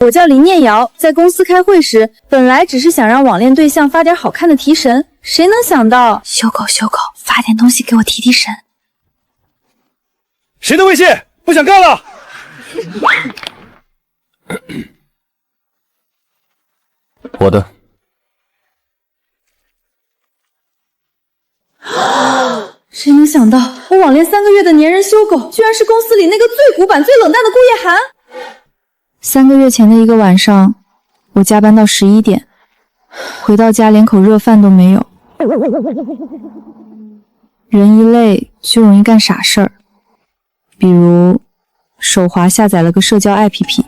我叫林念瑶，在公司开会时，本来只是想让网恋对象发点好看的提神，谁能想到修狗，发点东西给我提提神。谁的微信？不想干了。我的。谁能想到，我网恋3个月的粘人修狗，居然是公司里那个最古板、最冷淡的顾叶涵。3个月前的一个晚上，我加班到11点，回到家连口热饭都没有。人一累就容易干傻事儿，比如手滑下载了个社交 APP。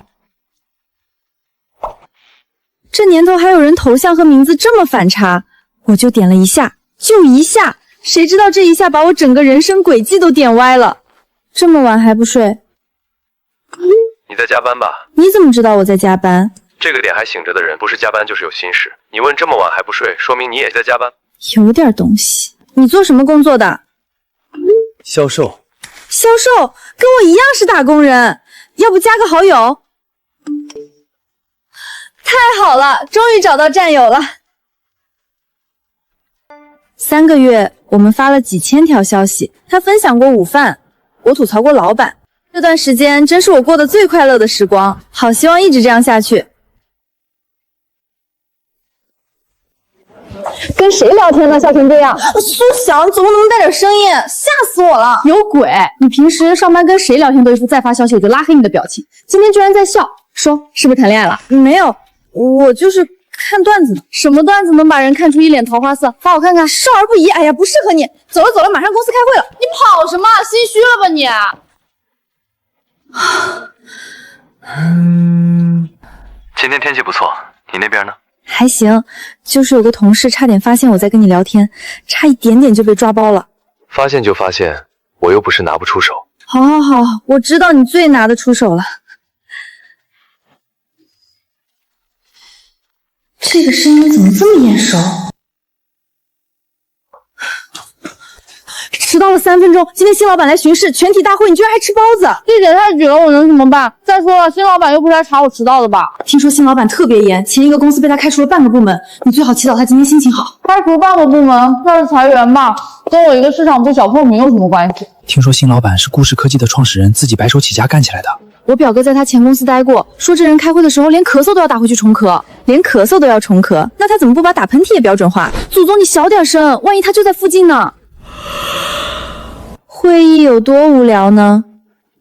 这年头还有人头像和名字这么反差，我就点了一下，就一下。谁知道这一下把我整个人生轨迹都点歪了。这么晚还不睡？你在加班吧？你怎么知道我在加班？这个点还醒着的人，不是加班就是有心事。你问这么晚还不睡，说明你也在加班。有点东西。你做什么工作的？销售。销售，跟我一样是打工人，要不加个好友？太好了，终于找到战友了。3个月，我们发了几千条消息，他分享过午饭，我吐槽过老板。这段时间真是我过得最快乐的时光，好希望一直这样下去。跟谁聊天呢？笑成这样。苏翔，怎么能带点声音？吓死我了！有鬼！你平时上班跟谁聊天都一副再发消息我就拉黑你的表情，今天居然在笑，说是不是谈恋爱了？没有，我就是看段子呢。什么段子能把人看出一脸桃花色？发我看看。少儿不宜。哎呀，不适合你。走了，马上公司开会了。你跑什么？心虚了吧你？今天天气不错，你那边呢？还行，就是有个同事差点发现我在跟你聊天，差一点点就被抓包了。发现就发现，我又不是拿不出手。好，我知道你最拿得出手了。这个声音怎么这么眼熟？迟到了3分钟，今天新老板来巡视，全体大会你居然还吃包子，地铁太挤了，我能怎么办？再说了，新老板又不是来查我迟到的吧？听说新老板特别严，前一个公司被他开除了半个部门，你最好祈祷他今天心情好。开除半个部门，那是裁员吧？跟我一个市场部小破米有什么关系？听说新老板是顾氏科技的创始人自己白手起家干起来的。我表哥在他前公司待过，说这人开会的时候连咳嗽都要打回去重咳，连咳嗽都要重咳，那他怎么不把打喷嚏也标准化？祖宗你小点声，万一他就在附近呢？会议有多无聊呢？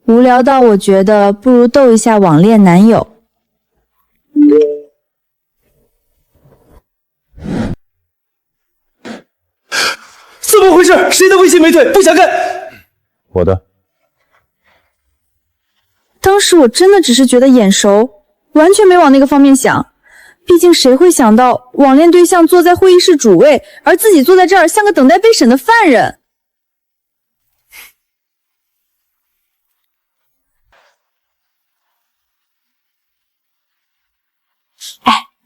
无聊到我觉得不如逗一下网恋男友。怎么回事？谁的微信没退？不想干。我的。当时我真的只是觉得眼熟，完全没往那个方面想。毕竟谁会想到网恋对象坐在会议室主位，而自己坐在这儿像个等待被审的犯人。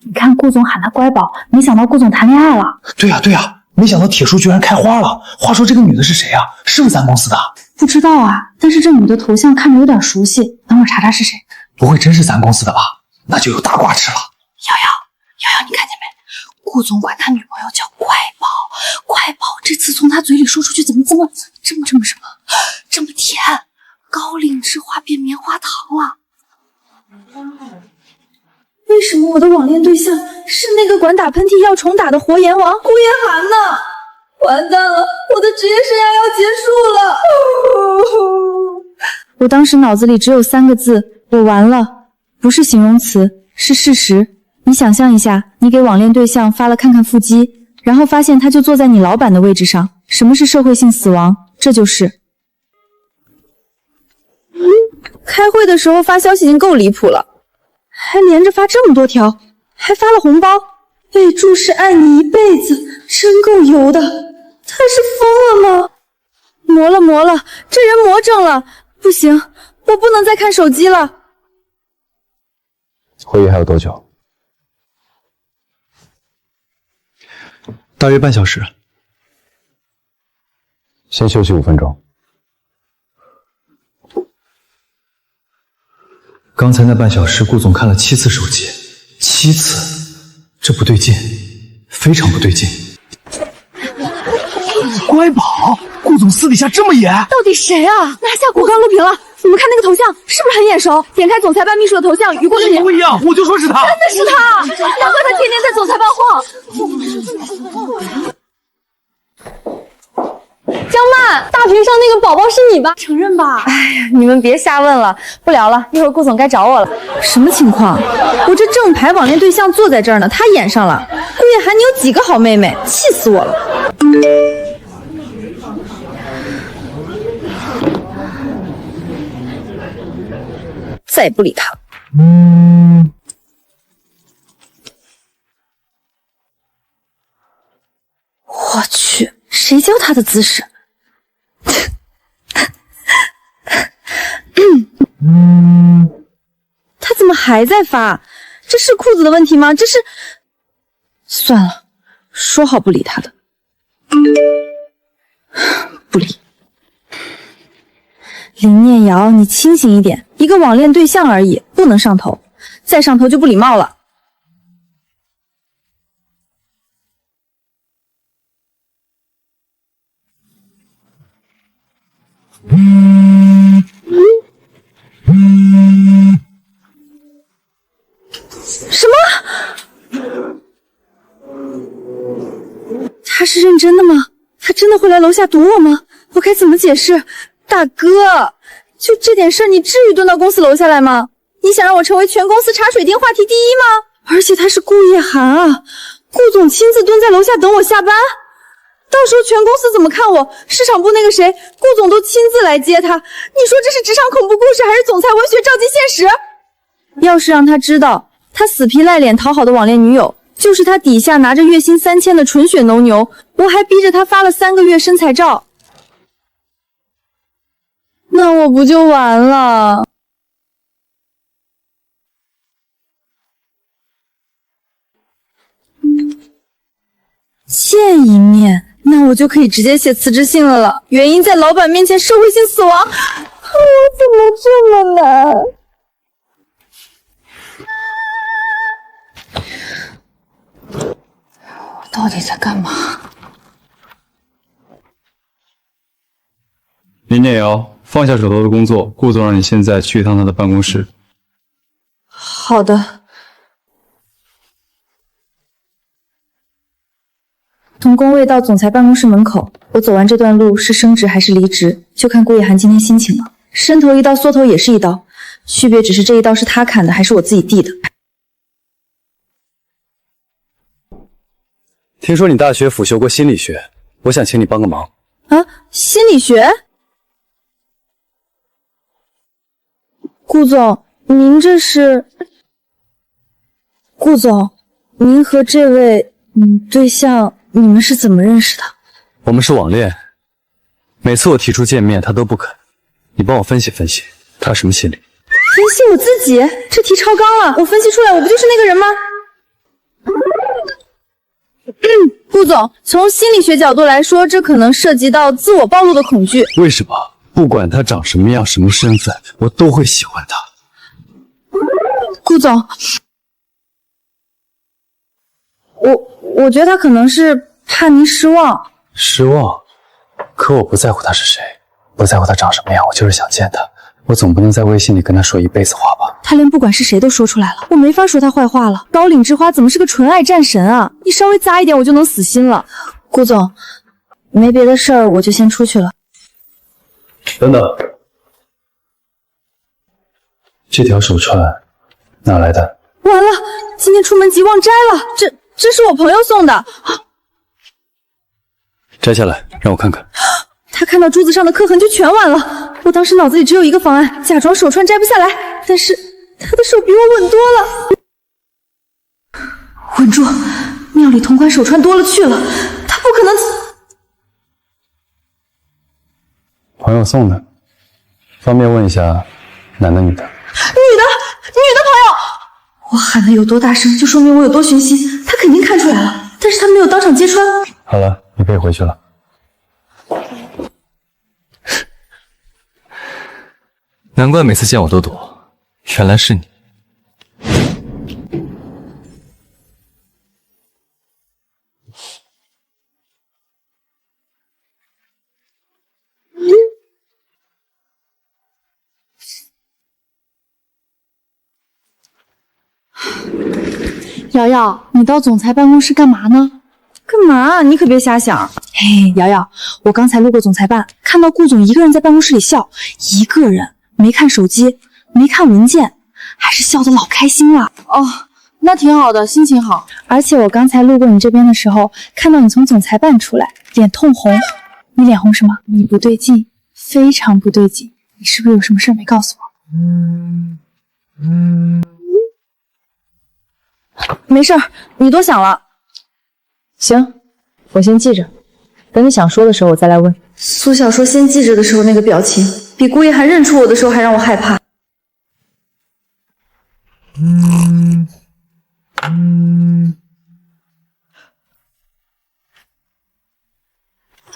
你看顾总喊他乖宝，没想到顾总谈恋爱了。对呀，没想到铁树居然开花了。话说这个女的是谁啊？是不是咱公司的？不知道啊，但是这女的头像看着有点熟悉，等会儿查查是谁。不会真是咱公司的吧？那就有大瓜吃了。瑶瑶，你看见没？顾总管他女朋友叫乖宝，这次从他嘴里说出去，怎么这么甜？高岭之花变棉花糖了。为什么我的网恋对象是那个管打喷嚏要重打的活阎王顾叶涵呢？完蛋了，我的职业生涯要结束了。我当时脑子里只有3个字，我完了，不是形容词，是事实。你想象一下，你给网恋对象发了看看腹肌，然后发现他就坐在你老板的位置上。什么是社会性死亡？这就是开会的时候发消息已经够离谱了，还连着发这么多条，还发了红包，备注是爱你一辈子，真够油的。他是疯了吗？魔了，这人魔怔了，不行，我不能再看手机了。会议还有多久？大约半小时。先休息5分钟。刚才那半小时，顾总看了7次手机，7次，这不对劲，非常不对劲。乖宝，顾总私底下这么严？到底谁啊？拿下我刚录屏了，你们看那个头像是不是很眼熟？点开总裁办秘书的头像，雨过的脸不一样，我就说是他。那是他，难怪他天天在总裁办晃。江曼，大屏上那个宝宝是你吧？承认吧。哎呀，你们别瞎问了，不聊了，一会儿顾总该找我了。什么情况？我这正牌网恋对象坐在这儿呢，他演上了。顾叶涵，你有几个好妹妹？气死我了！再也不理他了。我去，谁教他的姿势？他怎么还在发？这是裤子的问题吗？这是……算了，说好不理他的，不理。林念瑶，你清醒一点，一个网恋对象而已，不能上头，再上头就不礼貌了。什么？他是认真的吗？他真的会来楼下堵我吗？我该怎么解释？大哥，就这点事儿，你至于蹲到公司楼下来吗？你想让我成为全公司茶水间话题第一吗？而且他是顾叶涵啊，顾总亲自蹲在楼下等我下班，到时候全公司怎么看我？市场部那个谁，顾总都亲自来接他，你说这是职场恐怖故事，还是总裁文学照进现实？要是让他知道，他死皮赖脸讨好的网恋女友，就是他底下拿着月薪3000的纯血农牛，我还逼着他发了3个月身材照，那我不就完了？见一面，那我就可以直接写辞职信了。原因在老板面前社会性死亡，我怎么这么难？我到底在干嘛？林念瑶，放下手头的工作，顾总让你现在去一趟他的办公室。好的。从工位到总裁办公室门口，我走完这段路是升职还是离职，就看顾叶涵今天心情了。伸头一刀，缩头也是一刀，区别只是这一刀是他砍的还是我自己递的。听说你大学辅修过心理学，我想请你帮个忙。啊，心理学？顾总，您这是？顾总，您和这位对象，你们是怎么认识的？我们是网恋，每次我提出见面，他都不肯。你帮我分析分析，他什么心理？分析我自己？这题超纲了，我分析出来，我不就是那个人吗？顾总，从心理学角度来说，这可能涉及到自我暴露的恐惧。为什么？不管他长什么样、什么身份，我都会喜欢他。顾总，我觉得他可能是怕您失望。失望？可我不在乎他是谁，不在乎他长什么样，我就是想见他。我总不能在微信里跟他说一辈子话吧？他连不管是谁都说出来了，我没法说他坏话了。高岭之花怎么是个纯爱战神啊？你稍微咂一点我就能死心了。顾总，没别的事儿，我就先出去了。等等，这条手串哪来的？完了，今天出门急忘摘了，这是我朋友送的。摘下来让我看看。他看到珠子上的刻痕就全完了。我当时脑子里只有一个方案，假装手串摘不下来，但是他的手比我稳多了。稳住，庙里同款手串多了去了，他不可能。朋友送的，方便问一下，男的女的？女的朋友。我喊的有多大声，就说明我有多寻心。他肯定看出来了，但是他没有当场揭穿。好了，你可以回去了。难怪每次见我都躲，原来是你。瑶瑶，你到总裁办公室干嘛呢？干嘛？你可别瞎想。嘿，瑶瑶，我刚才路过总裁办，看到顾总一个人在办公室里笑，一个人，没看手机，没看文件，还是笑得老开心了。哦，那挺好的，心情好。而且我刚才路过你这边的时候，看到你从总裁办出来，脸通红。你脸红什么？你不对劲，非常不对劲。你是不是有什么事没告诉我？没事儿，你多想了。行，我先记着，等你想说的时候我再来问。苏小说先记着的时候那个表情，比顾一涵认出我的时候还让我害怕。瑶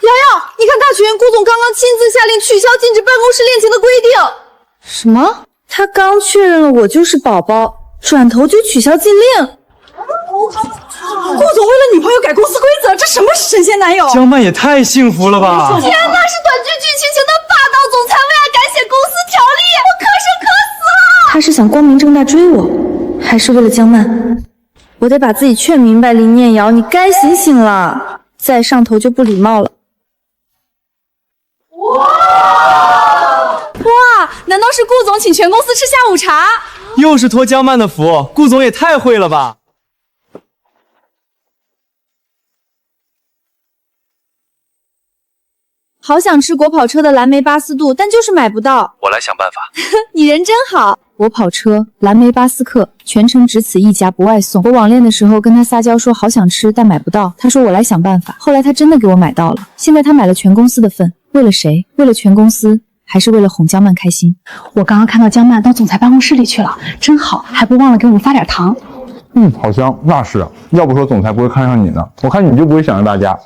瑶，你看大群，顾总刚刚亲自下令取消禁止办公室恋情的规定。什么？他刚确认了我就是宝宝，转头就取消禁令？顾总为了女朋友改公司规则，这什么神仙男友？江曼也太幸福了吧！天哪，是短剧剧情型的霸道总裁为爱改写公司条例，我可是渴死了！他是想光明正大追我，还是为了江曼？我得把自己劝明白，林念瑶，你该醒醒了，再上头就不礼貌了。哇，难道是顾总请全公司吃下午茶？又是托江曼的福，顾总也太会了吧！好想吃国跑车的蓝莓巴斯杜，但就是买不到。我来想办法。你人真好。国跑车、蓝莓巴斯克，全程只此一家，不外送。我网恋的时候跟他撒娇说好想吃，但买不到。他说我来想办法。后来他真的给我买到了。现在他买了全公司的份，为了谁？为了全公司，还是为了哄江曼开心？我刚刚看到江曼到总裁办公室里去了，真好，还不忘了给我们发点糖。好香，那是，要不说总裁不会看上你呢，我看你就不会想着大家。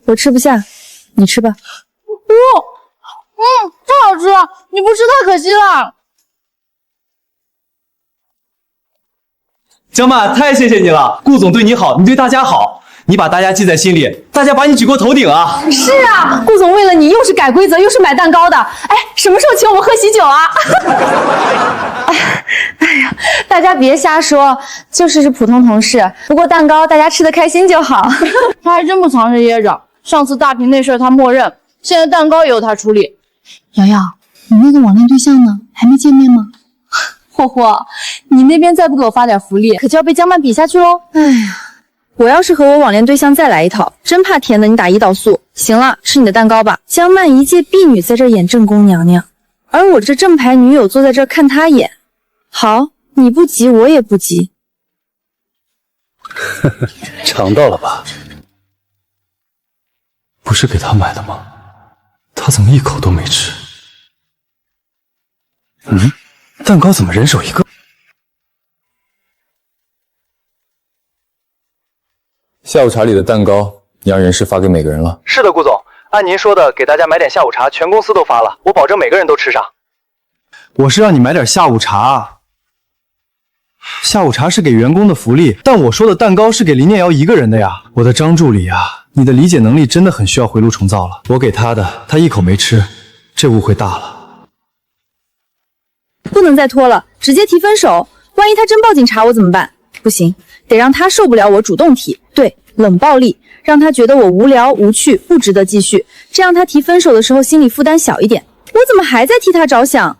我吃不下，你吃吧。真好吃，你不吃太可惜了。江曼，太谢谢你了，顾总对你好，你对大家好，你把大家记在心里，大家把你举过头顶啊！是啊，顾总为了你又是改规则又是买蛋糕的。哎，什么时候请我们喝喜酒啊？哎呀，大家别瞎说，就是普通同事，不过蛋糕大家吃得开心就好。他还真不藏着掖着，上次大屏那事儿他默认，现在蛋糕也由他处理。瑶瑶，你那个网恋对象呢？还没见面吗？霍霍，你那边再不给我发点福利，可就要被江曼比下去喽。哎呀，我要是和我网恋对象再来一套，真怕甜的你打胰岛素。行了，吃你的蛋糕吧。江曼一介婢女在这演正宫娘娘，而我这正牌女友坐在这看她演。好，你不急我也不急。尝到了吧？不是给他买的吗？他怎么一口都没吃？蛋糕怎么人手一个？下午茶里的蛋糕，你让人事发给每个人了。是的，顾总，按您说的，给大家买点下午茶，全公司都发了，我保证每个人都吃上。我是让你买点下午茶。下午茶是给员工的福利，但我说的蛋糕是给林念瑶一个人的呀。我的张助理呀，你的理解能力真的很需要回炉重造了。我给他的，他一口没吃，这误会大了。不能再拖了，直接提分手。万一他真报警查我怎么办？不行，得让他受不了我主动提。对，冷暴力，让他觉得我无聊无趣，不值得继续，这样他提分手的时候心理负担小一点。我怎么还在替他着想？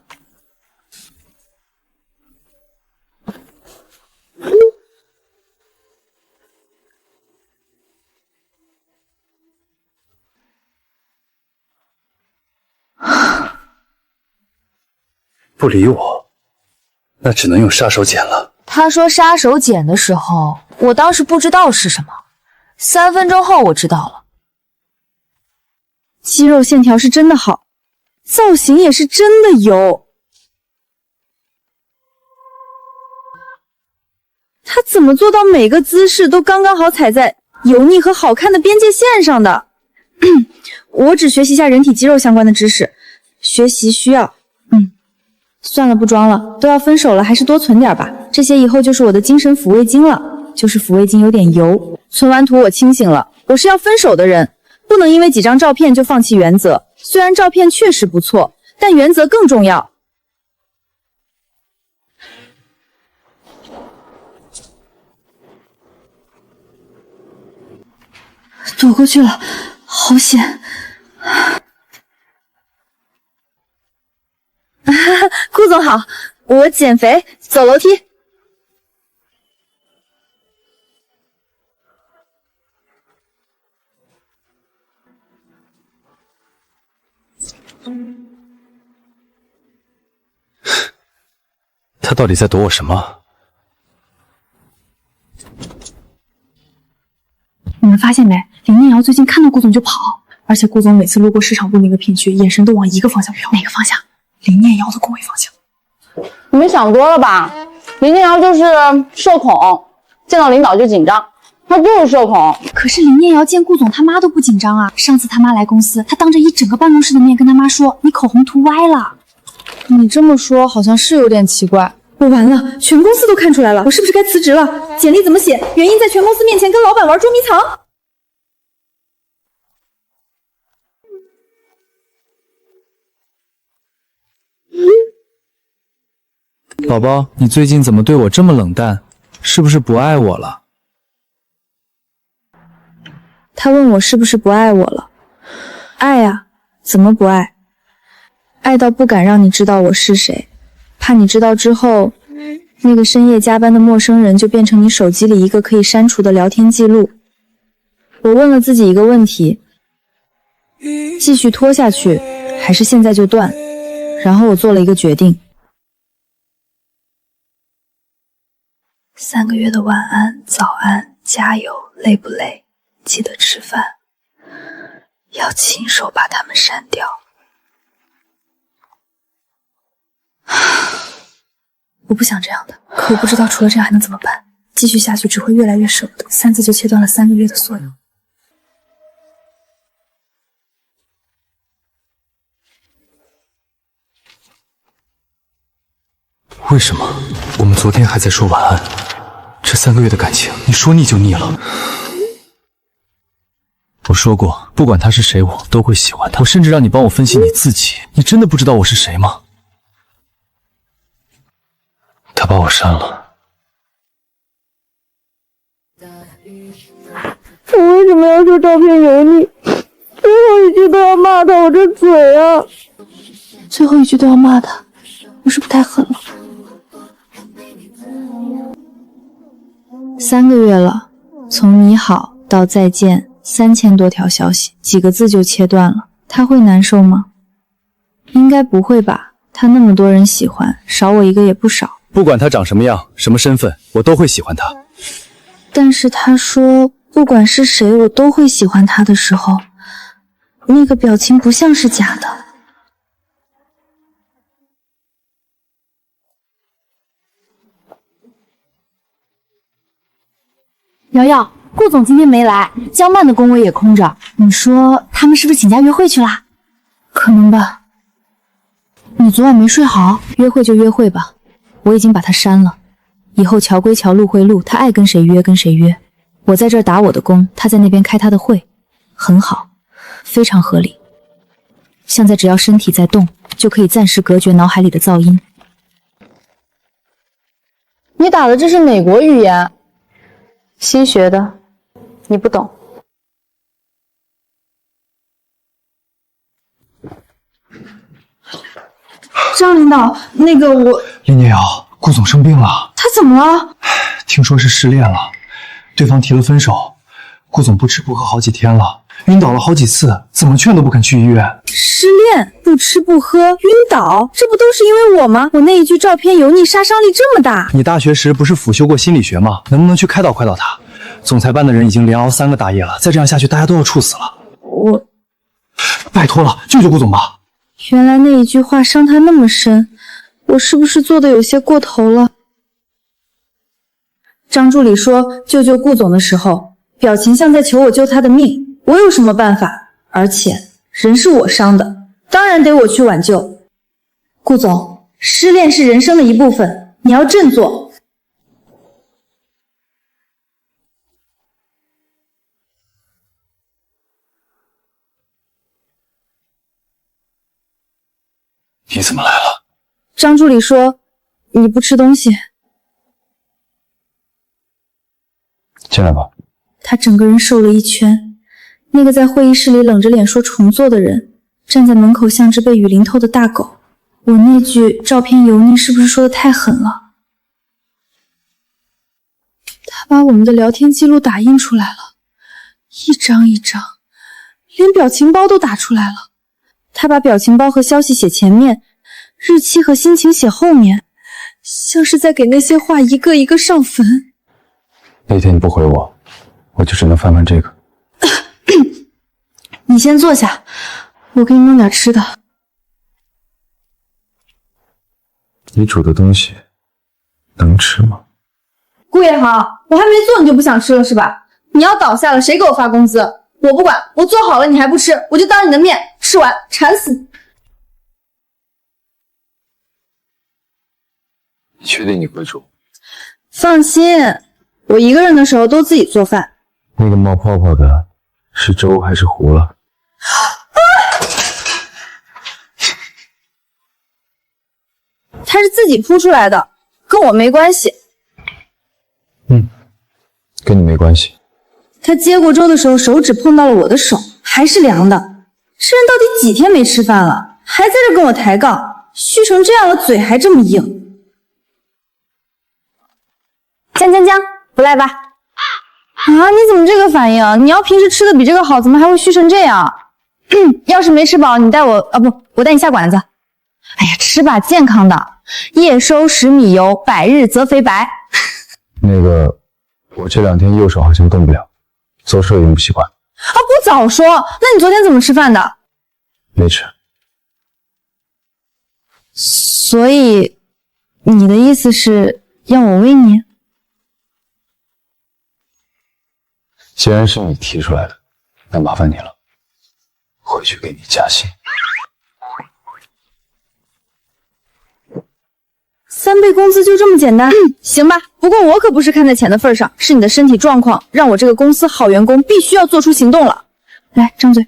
不理我，那只能用杀手锏了。他说杀手锏的时候，我当时不知道是什么，3分钟后我知道了。肌肉线条是真的好，造型也是真的油。他怎么做到每个姿势都刚刚好踩在油腻和好看的边界线上的？我只学习一下人体肌肉相关的知识，学习需要。算了，不装了，都要分手了，还是多存点吧。这些以后就是我的精神抚慰金了，就是抚慰金有点油。存完图我清醒了，我是要分手的人，不能因为几张照片就放弃原则。虽然照片确实不错，但原则更重要。躲过去了，好险！顾总好，我减肥，走楼梯。他到底在躲我什么？你们发现没？林念瑶最近看到顾总就跑，而且顾总每次路过市场部那个片区，眼神都往一个方向飘。哪个方向？林念瑶的工位方向。你们想多了吧？林念瑶就是社恐，见到领导就紧张，她就是社恐。可是林念瑶见顾总他妈都不紧张啊！上次他妈来公司，他当着一整个办公室的面跟他妈说：“你口红涂歪了。”你这么说好像是有点奇怪。我完了，全公司都看出来了，我是不是该辞职了？简历怎么写？原因在全公司面前跟老板玩捉迷藏。宝宝，你最近怎么对我这么冷淡？是不是不爱我了？他问我是不是不爱我了？爱啊，怎么不爱？爱到不敢让你知道我是谁，怕你知道之后，那个深夜加班的陌生人就变成你手机里一个可以删除的聊天记录。我问了自己一个问题，继续拖下去，还是现在就断？然后我做了一个决定。3个月的晚安、早安、加油，累不累？记得吃饭，要亲手把它们删掉。我不想这样的，可我不知道除了这样还能怎么办。继续下去只会越来越舍不得，3次就切断了3个月的所有。为什么我们昨天还在说晚安？这3个月的感情，你说腻就腻了。我说过，不管他是谁，我都会喜欢他。我甚至让你帮我分析你自己，你真的不知道我是谁吗？他把我删了。我为什么要说照片油腻？最后一句都要骂他，我这嘴啊！最后一句都要骂他，我是不太狠了。3个月了，从你好到再见，3000多条消息，几个字就切断了。他会难受吗？应该不会吧，他那么多人喜欢，少我一个也不少。不管他长什么样，什么身份，我都会喜欢他。但是他说不管是谁我都会喜欢他的时候，那个表情不像是假的。瑶瑶，顾总今天没来，江曼的工位也空着，你说他们是不是请假约会去啦？可能吧。你昨晚没睡好？约会就约会吧，我已经把他删了。以后桥归桥，路归路，他爱跟谁约跟谁约。我在这儿打我的工，他在那边开他的会，很好，非常合理。现在只要身体在动，就可以暂时隔绝脑海里的噪音。你打的这是哪国语言？新学的，你不懂。张领导，那个我……林念瑶，顾总生病了。他怎么了？听说是失恋了，对方提了分手，顾总不吃不喝好几天了，晕倒了好几次，怎么劝都不肯去医院。失恋，不吃不喝，晕倒，这不都是因为我吗？我那一句照片油腻，杀伤力这么大。你大学时不是辅修过心理学吗？能不能去开导开导他？总裁办的人已经连熬3个大夜了，再这样下去，大家都要猝死了。我拜托了，救救顾总吧。原来那一句话伤他那么深，我是不是做的有些过头了？张助理说救救顾总的时候，表情像在求我救他的命，我有什么办法？而且人是我伤的，当然得我去挽救。顾总，失恋是人生的一部分，你要振作。你怎么来了？张助理说你不吃东西。进来吧。他整个人瘦了一圈，那个在会议室里冷着脸说重做的人，站在门口像只被雨淋透的大狗。我那句照片油腻是不是说的太狠了？他把我们的聊天记录打印出来了，一张一张，连表情包都打出来了。他把表情包和消息写前面，日期和心情写后面，像是在给那些话一个一个上坟。那天你不回我，我就只能翻翻这个。你先坐下，我给你弄点吃的。你煮的东西能吃吗？顾也好，我还没做你就不想吃了是吧？你要倒下了，谁给我发工资？我不管，我做好了你还不吃，我就当你的面吃完，馋死你！你确定你会煮？放心，我一个人的时候都自己做饭。那个冒泡泡的是粥还是糊了？他是自己扑出来的，跟我没关系。跟你没关系。他接过粥的时候，手指碰到了我的手，还是凉的。这人到底几天没吃饭了，还在这跟我抬杠，虚成这样了，嘴还这么硬。江，不赖吧？啊，你怎么这个反应？你要平时吃的比这个好，怎么还会虚成这样？要是没吃饱，你带我我带你下馆子。哎呀，吃吧，健康的，夜收10米油，百日则肥白。那个，我这2天右手好像动不了，做事有点不习惯。啊，不早说，那你昨天怎么吃饭的？没吃。所以，你的意思是要我喂你？既然是你提出来的，那麻烦你了，回去给你加薪。3倍工资就这么简单？行吧，不过我可不是看在钱的份上，是你的身体状况让我这个公司好员工必须要做出行动了。来，张嘴。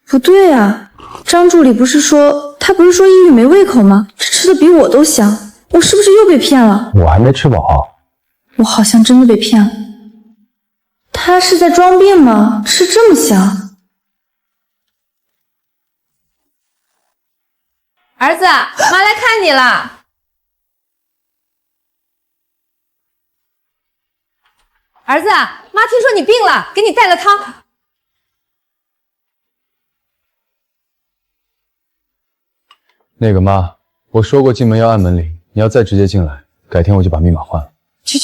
不对啊，张助理不是说抑郁没胃口吗？这吃的比我都香，我是不是又被骗了？我还没吃饱。我好像真的被骗了。他是在装病吗？吃这么香？儿子，妈来看你了。儿子，妈听说你病了，给你带了汤。那个妈，我说过进门要按门铃，你要再直接进来，改天我就把密码换了。去，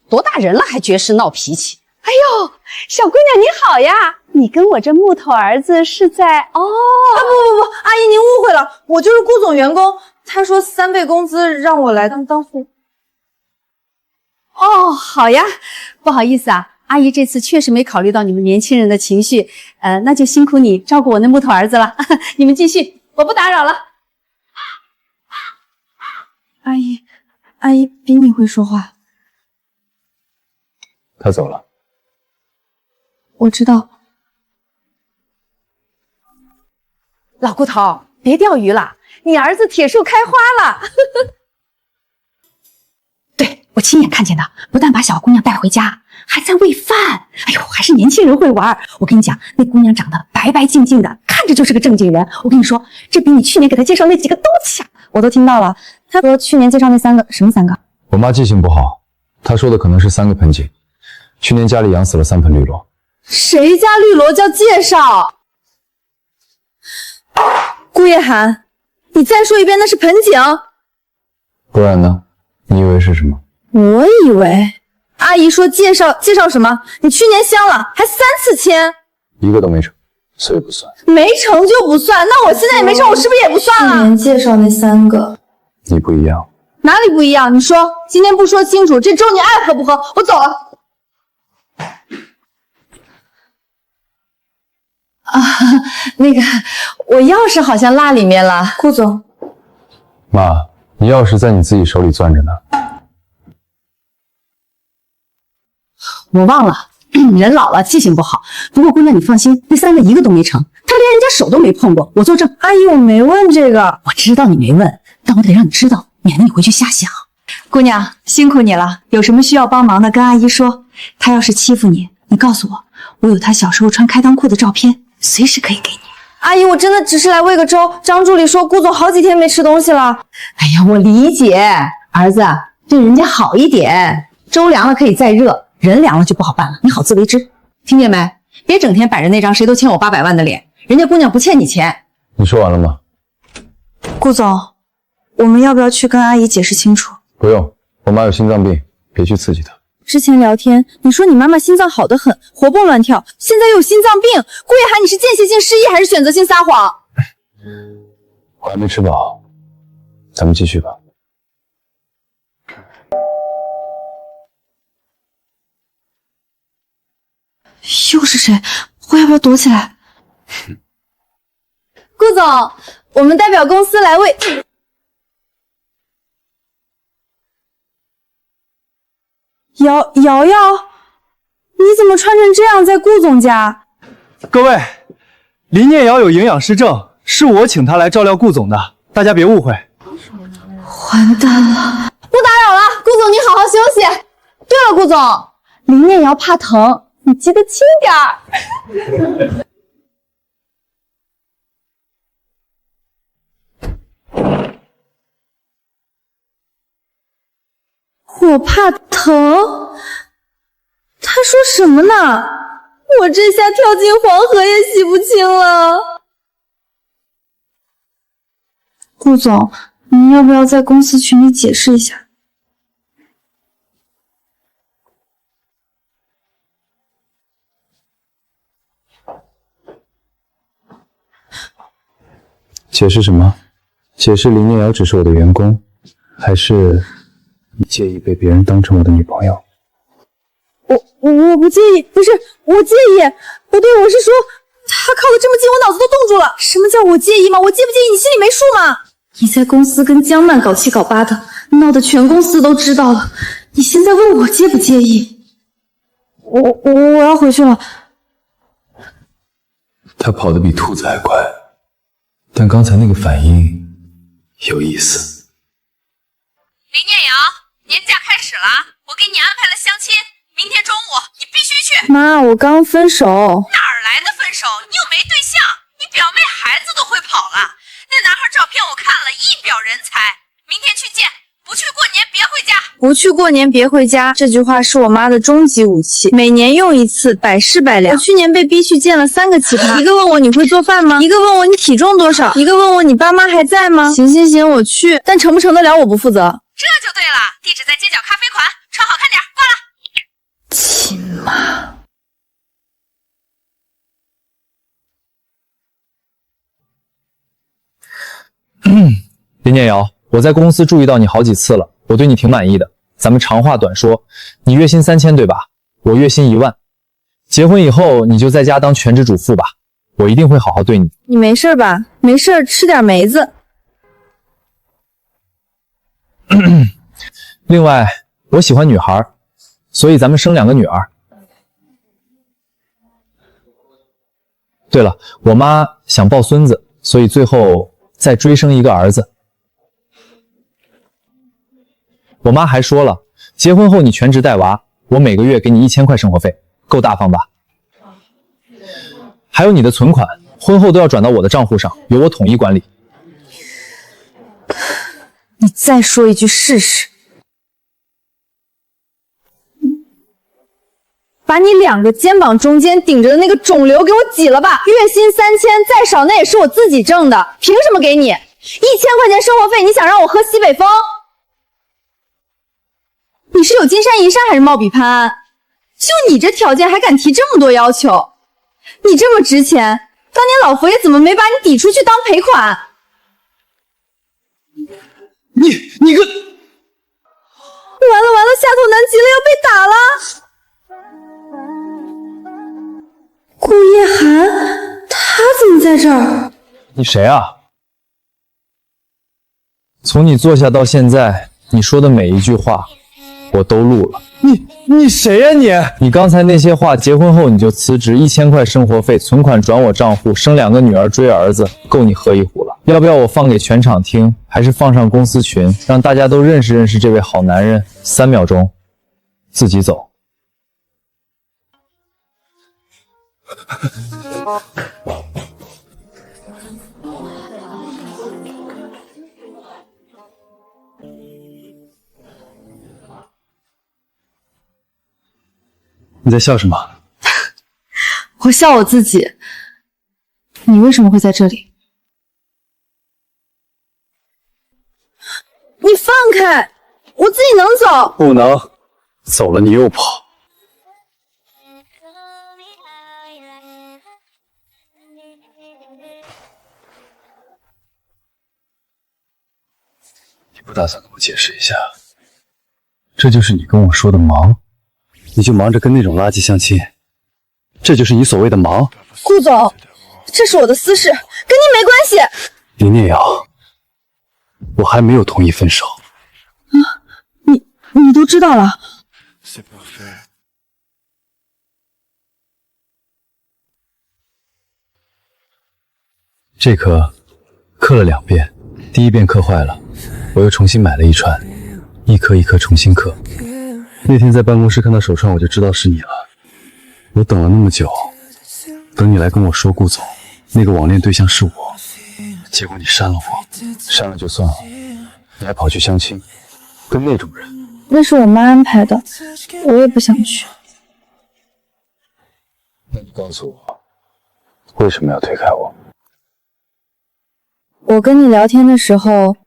多大人了还绝世闹脾气！哎呦，小姑娘你好呀！你跟我这木头儿子是在……哦，不，阿姨您误会了，我就是顾总员工，他说3倍工资让我来当副。哦，好呀，不好意思啊，阿姨这次确实没考虑到你们年轻人的情绪，那就辛苦你照顾我那木头儿子了。你们继续，我不打扰了。阿姨比你会说话。他走了。我知道。老顾头，别钓鱼了，你儿子铁树开花了。对，我亲眼看见的，不但把小姑娘带回家，还在喂饭。哎呦，还是年轻人会玩。我跟你讲，那姑娘长得白白净净的，看着就是个正经人。我跟你说，这比你去年给她介绍那几个都强。我都听到了，他说去年介绍那3个，什么3个？我妈记性不好，她说的可能是3个盆景。去年家里养死了3盆绿萝。谁家绿萝叫介绍？顾叶涵，你再说一遍，那是盆景。不然呢？你以为是什么？我以为阿姨说介绍什么？你去年相了，还3次签，一个都没成，所以不算。没成就不算，那我现在也没成，我是不是也不算了？去年介绍那3个，你不一样。哪里不一样？你说，今天不说清楚，这粥你爱喝不喝？我走了。那个，我钥匙好像落里面了。顾总，妈，你钥匙在你自己手里攥着呢。我忘了，人老了记性不好。不过姑娘你放心，那3个一个都没成，他连人家手都没碰过，我作证。阿姨，我没问这个。我知道你没问，但我得让你知道，免得你回去瞎想。姑娘辛苦你了，有什么需要帮忙的跟阿姨说。她要是欺负你，你告诉我，我有她小时候穿开裆裤的照片，随时可以给你。阿姨，我真的只是来喂个粥。张助理说顾总好几天没吃东西了。哎呀，我理解，儿子对人家好一点，粥凉了可以再热，人凉了就不好办了，你好自为之，听见没？别整天摆着那张谁都欠我800万的脸，人家姑娘不欠你钱。你说完了吗？顾总，我们要不要去跟阿姨解释清楚？不用，我妈有心脏病，别去刺激她。之前聊天你说你妈妈心脏好得很，活蹦乱跳，现在又有心脏病，顾叶涵，你是间歇性失忆还是选择性撒谎？我还没吃饱，咱们继续吧。又是谁？我要不要躲起来？顾总，我们代表公司来为瑶瑶，你怎么穿成这样在顾总家？各位，林念瑶有营养失症，是我请她来照料顾总的，大家别误会。完蛋了，不打扰了，顾总你好好休息。对了，顾总，林念瑶怕疼，你记得轻点儿。我怕疼？他说什么呢？我这下跳进黄河也洗不清了。顾总，您要不要在公司群里解释一下？解释什么？解释林念瑶只是我的员工，还是你介意被别人当成我的女朋友？我不介意，不是我介意，不对，我是说他靠得这么近，我脑子都冻住了。什么叫我介意吗？我介不介意你心里没数吗？你在公司跟江曼搞七搞八的，闹得全公司都知道了，你现在问我介不介意？我要回去了。他跑得比兔子还快，但刚才那个反应有意思。林念瑶，年假开始了，我给你安排了相亲，明天中午你必须去。妈，我刚分手。哪儿来的分手？你又没对象，你表妹孩子都会跑了。那男孩照片我看了，一表人才。明天去见，不去过年别回家。不去过年别回家，这句话是我妈的终极武器，每年用一次，百试百灵。我去年被逼去见了3个奇葩，一个问我你会做饭吗？一个问我你体重多少？一个问我你爸妈还在吗？行，我去，但成不成得了我不负责。这就对了，地址在街角咖啡馆，穿好看点，挂了。亲妈！林念瑶，我在公司注意到你好几次了，我对你挺满意的。咱们长话短说，你月薪3000对吧？我月薪1万。结婚以后你就在家当全职主妇吧，我一定会好好对你。你没事吧？没事，吃点梅子。另外，我喜欢女孩，所以咱们生2个女儿。对了，我妈想抱孙子，所以最后再追生一个儿子。我妈还说了，结婚后你全职带娃，我每个月给你1000块生活费，够大方吧？还有你的存款，婚后都要转到我的账户上，由我统一管理。你再说一句试试。把你2个肩膀中间顶着的那个肿瘤给我挤了吧！月薪3000，再少那也是我自己挣的，凭什么给你？1000块钱生活费，你想让我喝西北风？你是有金山银山还是貌比潘安？就你这条件还敢提这么多要求？你这么值钱，当年老佛爷怎么没把你抵出去当赔款？你个！完了，下头难极了，要被打了！顾叶涵，他在这儿？你谁啊？从你坐下到现在，你说的每一句话，我都录了。你谁呀你？你刚才那些话，结婚后你就辞职，1000块生活费，存款转我账户，生2个女儿追儿子，够你喝一壶了。要不要我放给全场听，还是放上公司群，让大家都认识认识这位好男人？3秒钟，自己走。你在笑什么？我笑我自己。你为什么会在这里？你放开，我自己能走。不能，走了你又跑。你不打算跟我解释一下？这就是你跟我说的忙？你就忙着跟那种垃圾相亲，这就是你所谓的忙？顾总，这是我的私事，跟您没关系。林念瑶，我还没有同意分手。你都知道了？这颗刻了2遍，第1遍刻坏了，我又重新买了一串，一颗一颗重新刻。那天在办公室看到手串，我就知道是你了。我等了那么久，等你来跟我说顾总，那个网恋对象是我，结果你删了我，删了就算了，你还跑去相亲，跟那种人。那是我妈安排的，我也不想去。那你告诉我，为什么要推开我？我跟你聊天的时候，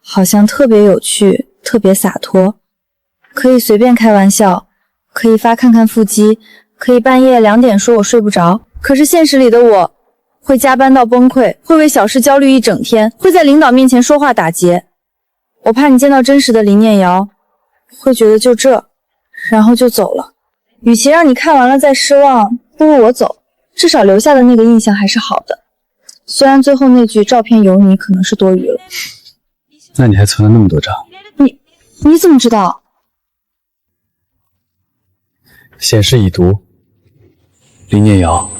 好像特别有趣，特别洒脱。可以随便开玩笑，可以发看看腹肌，可以半夜2点说我睡不着。可是现实里的我，会加班到崩溃，会为小事焦虑一整天，会在领导面前说话打结。我怕你见到真实的林念瑶，会觉得就这，然后就走了。与其让你看完了再失望，不如我走，至少留下的那个印象还是好的。虽然最后那句照片有你可能是多余了。那你还存了那么多张？你怎么知道？显示已读。林念瑶，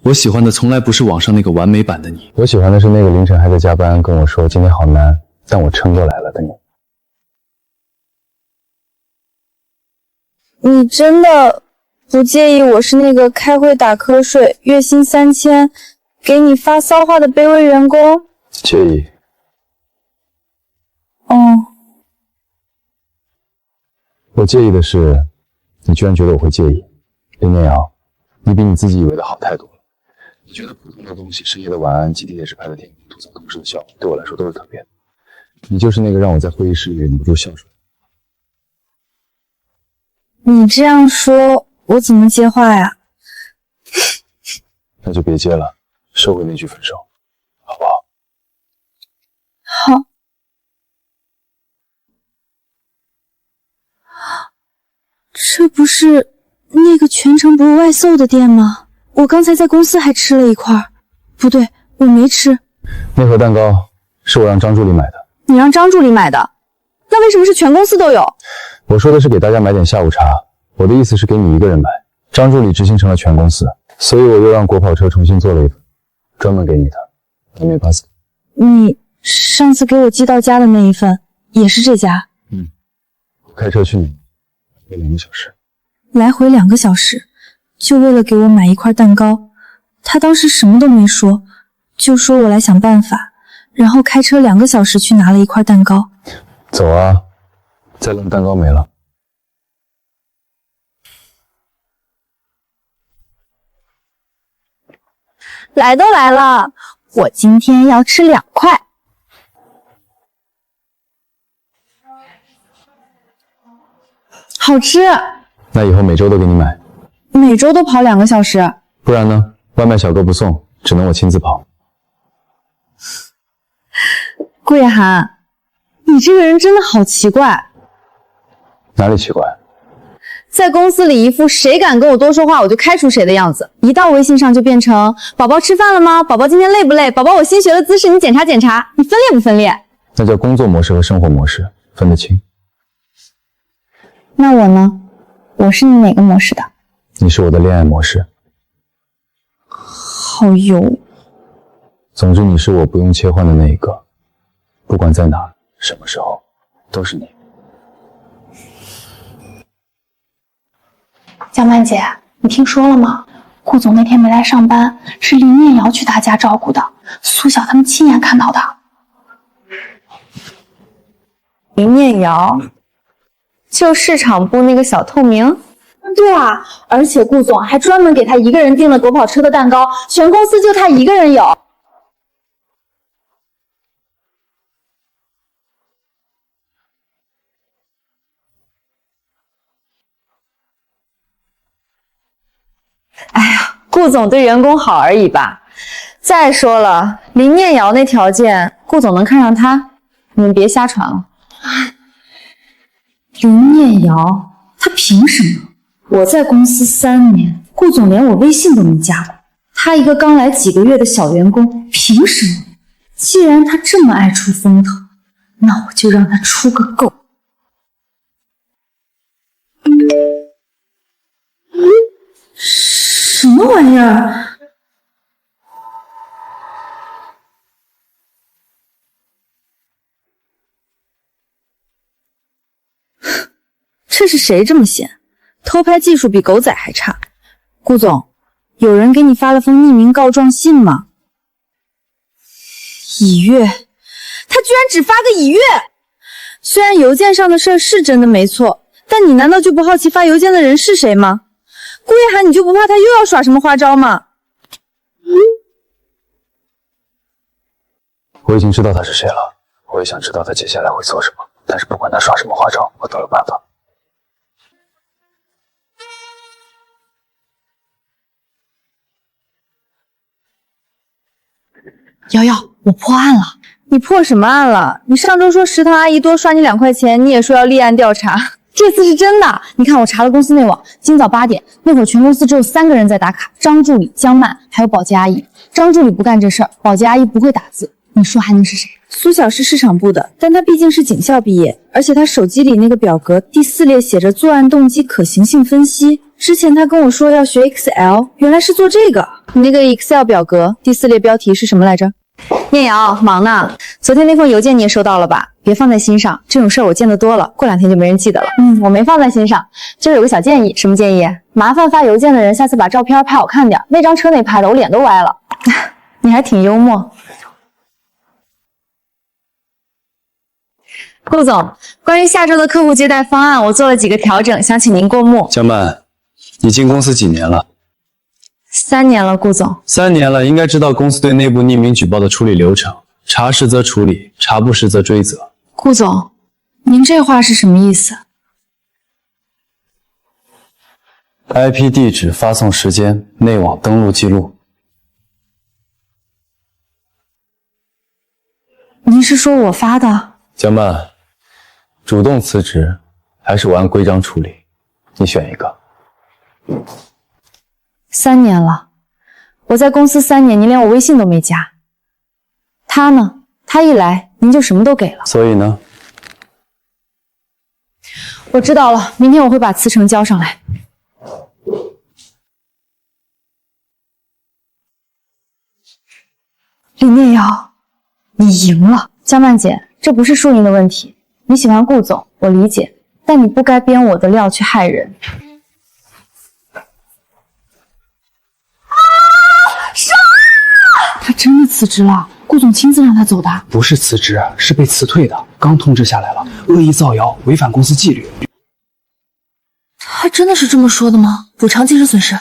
我喜欢的从来不是网上那个完美版的你，我喜欢的是那个凌晨还在加班跟我说今天好难，但我撑过来了的你。你真的不介意我是那个开会打瞌睡，月薪3000，给你发骚话的卑微员工？介意。我介意的是，你居然觉得我会介意。林念瑶，你比你自己以为的好太多了。你觉得普通的东西，深夜的晚安，挤地铁时拍的电影，吐槽同事的笑话，对我来说都是特别的。你就是那个让我在会议室里忍不住笑出来。你这样说，我怎么接话呀？那就别接了，收回那句分手，好不好？好。这不是那个全程不外售的店吗？我刚才在公司还吃了一块。不对，我没吃。那盒蛋糕是我让张助理买的。你让张助理买的？那为什么是全公司都有？我说的是给大家买点下午茶，我的意思是给你一个人买。张助理执行成了全公司，所以我又让国跑车重新做了一份，专门给你的。蓝莓巴斯克。你上次给我寄到家的那一份也是这家？我开车去你那2个小时，来回2个小时，就为了给我买一块蛋糕。他当时什么都没说，就说我来想办法，然后开车2个小时去拿了一块蛋糕。走啊，再愣蛋糕没了。来都来了，我今天要吃2块。好吃。那以后每周都给你买。每周都跑2个小时？不然呢？外卖小哥不送，只能我亲自跑。顾叶涵，你这个人真的好奇怪。哪里奇怪？在公司里一副谁敢跟我多说话我就开除谁的样子，一到微信上就变成宝宝吃饭了吗？宝宝今天累不累？宝宝我新学的姿势你检查检查，你分裂不分裂？那叫工作模式和生活模式分得清。那我呢？我是你哪个模式的？你是我的恋爱模式。好油。总之你是我不用切换的那一个，不管在哪儿什么时候都是你。江曼姐，你听说了吗？顾总那天没来上班，是林念瑶去他家照顾的，苏晓他们亲眼看到的。林念瑶，就市场部那个小透明。对啊，而且顾总还专门给他一个人订了躲跑车的蛋糕，全公司就他一个人有。哎呀，顾总对员工好而已吧。再说了，林念瑶那条件，顾总能看上她？你们别瞎传了。林念瑶，她凭什么？我在公司3年，顾总连我微信都没加过，他一个刚来几个月的小员工，凭什么？既然他这么爱出风头，那我就让他出个够。什么玩意儿？这是谁这么闲？偷拍技术比狗仔还差。顾总，有人给你发了封匿名告状信吗？已阅，他居然只发个已阅。虽然邮件上的事儿是真的没错，但你难道就不好奇发邮件的人是谁吗？顾一涵，你就不怕他又要耍什么花招吗？我已经知道他是谁了，我也想知道他接下来会做什么，但是不管他耍什么花招，我都有办法。瑶瑶，我破案了。你破什么案了？你上周说食堂阿姨多刷你2块钱，你也说要立案调查，这次是真的。你看我查了公司内网，今早8点那会儿全公司只有3个人在打卡，张助理、江曼还有保洁阿姨。张助理不干这事儿，保洁阿姨不会打字，你说还能是谁？苏晓是市场部的，但她毕竟是警校毕业，而且她手机里那个表格第4列写着作案动机可行性分析。之前她跟我说要学 Excel， 原来是做这个。你那个 Excel 表格第4列标题是什么来着？念瑶，忙呢。昨天那封邮件你也收到了吧？别放在心上，这种事儿我见得多了，过2天就没人记得了。我没放在心上。今儿有个小建议。什么建议？麻烦发邮件的人下次把照片拍好看点，那张车内拍的我脸都歪了。你还挺幽默。顾总，关于下周的客户接待方案，我做了几个调整，想请您过目。江曼，你进公司几年了？3年了，顾总。3年了，应该知道公司对内部匿名举报的处理流程，查实则处理，查不实则追责。顾总，您这话是什么意思？ IP 地址、发送时间、内网登录记录。您是说我发的？江曼，主动辞职还是我按规章处理？你选一个。3年了，我在公司3年，您连我微信都没加。他呢？他一来，您就什么都给了。所以呢？我知道了，明天我会把辞呈交上来。李念瑶，你赢了。江曼姐，这不是输赢的问题。你喜欢顾总，我理解，但你不该编我的料去害人。他真的辞职了，顾总亲自让他走的。不是辞职，是被辞退的，刚通知下来了，恶意造谣，违反公司纪律。他真的是这么说的吗？补偿精神损失。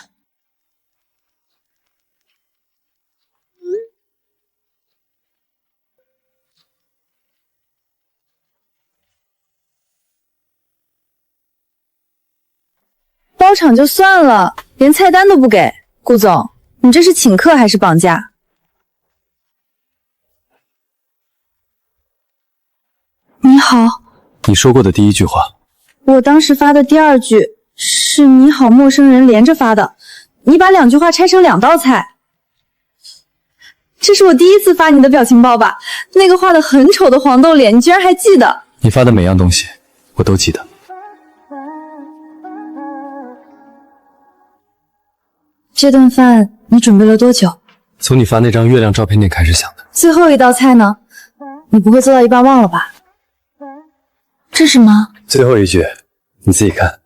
包场就算了，连菜单都不给。顾总，你这是请客还是绑架？你好。你说过的第1句话。我当时发的第2句是是你好陌生人连着发的，你把2句话拆成2道菜。这是我第一次发你的表情包吧？那个画的很丑的黄豆脸，你居然还记得？你发的每样东西，我都记得。这顿饭你准备了多久？从你发那张月亮照片店开始想的。最后一道菜呢？你不会做到一半忘了吧？这是什么？最后一句，你自己看。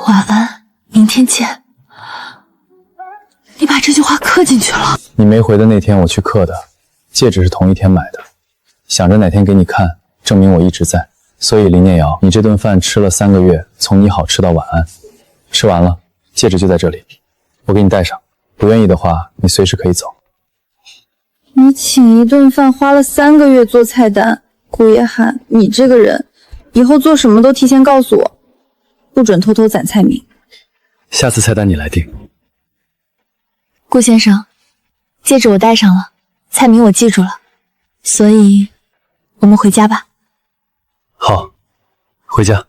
晚安，明天见。你把这句话刻进去了。你没回的那天我去刻的，戒指是同一天买的，想着哪天给你看，证明我一直在。所以林念瑶，你这顿饭吃了3个月，从你好吃到晚安，吃完了，戒指就在这里，我给你戴上。不愿意的话，你随时可以走。你请一顿饭花了3个月做菜单，顾叶涵，你这个人，以后做什么都提前告诉我，不准偷偷攒菜名。下次菜单你来定。顾先生，戒指我戴上了，菜名我记住了，所以我们回家吧。好，回家。